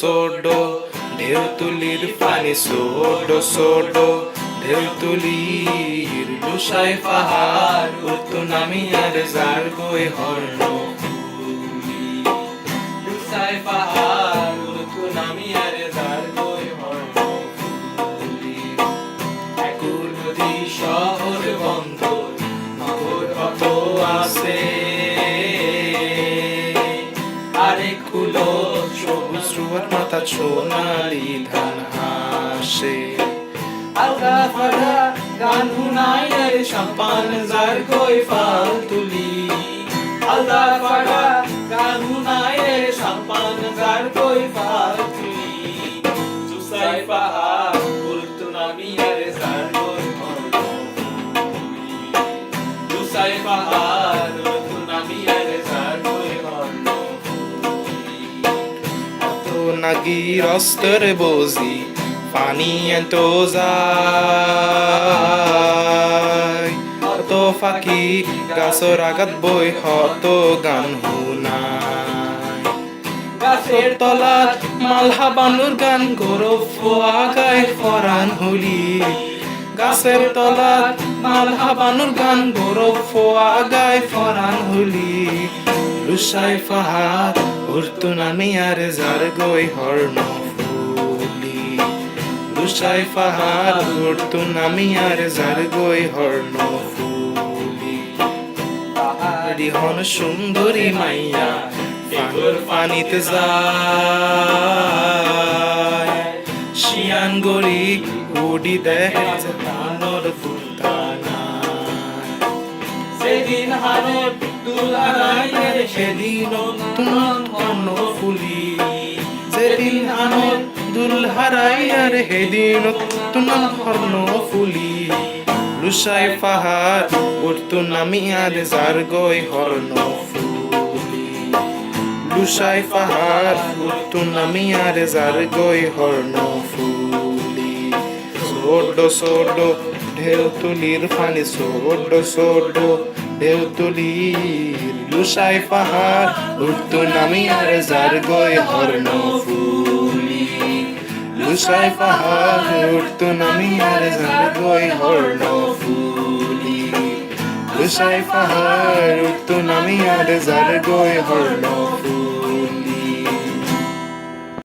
সোডো ঢেউ তুলির পানি সোডো সোডো ঢেউ তুলির লুসাই পাহাড় উঠতো নামি আর যার গই হর্ণ লুসাই পাহাড় উঠতো নামি আর যার গই হর্ণ একুর নদী শহর বন্দর নগর কত আছে আরেক কুলো সবুজ রুয়ার মাথা সোনালি ধান হাসে আলগা ফাড়া গান হুনাই রে সম্পান যার কই ফাল তুলি আলগা ফাড়া গান হুনাই রে সম্পান যার কই ফাল তুলি সুসাই পাহাড় উড়তো নামি রে যার কই হর্ণ সুসাই পাহাড় উড়তো নামি রে যার কই হর্ণ তো নাগি রস্তর বজি পানি এতো যায় কত ফাঁকি গাছর আঘাত বই হত গান হুনাই গাছের তলাত মালহা বানুর গান গৌরব আগায় ফরান হলি গাছের তলাত মালহা বানুর গান গৌরব আগায় ফরান হলি লুসাই পাহাড় উড়তো নামি আর যার গই হর্ণ লুসাই পাহাড় উড়তো নামি আর যার গই হর্ণ ফুলি পাহাড়ি হন সুন্দরী মাইয়া ফাগুর পানিতে যায় শিয়ান গরি উডি দেখে ধানর ফুলদানা সেদিন হারর দুলারাই সেদিন তোমার হর্ণ ফুলি সেদিন আনর দুল হারাই আর হেদিন তোমার হর্ণ ফুলি লুসাই পাহাড় উড়তো নামি আর যার গই হর্ণ ফুলি লুসাই পাহাড় উড়তো নামি আর যার গই হর্ণ ফুলি সোডো সোডো ঢেউ তুলির পানি সোডো সোডো ঢেউ তুলির লুসাই পাহাড় উড়তো নামি আর যার গই হর্ণ ফুলি লুসাই পাহাড় উড়তো নামি আর যার গই হর্ণ ফুলি লুসাই পাহাড় উড়তো নামি আর যার গই হর্ণ ফুলি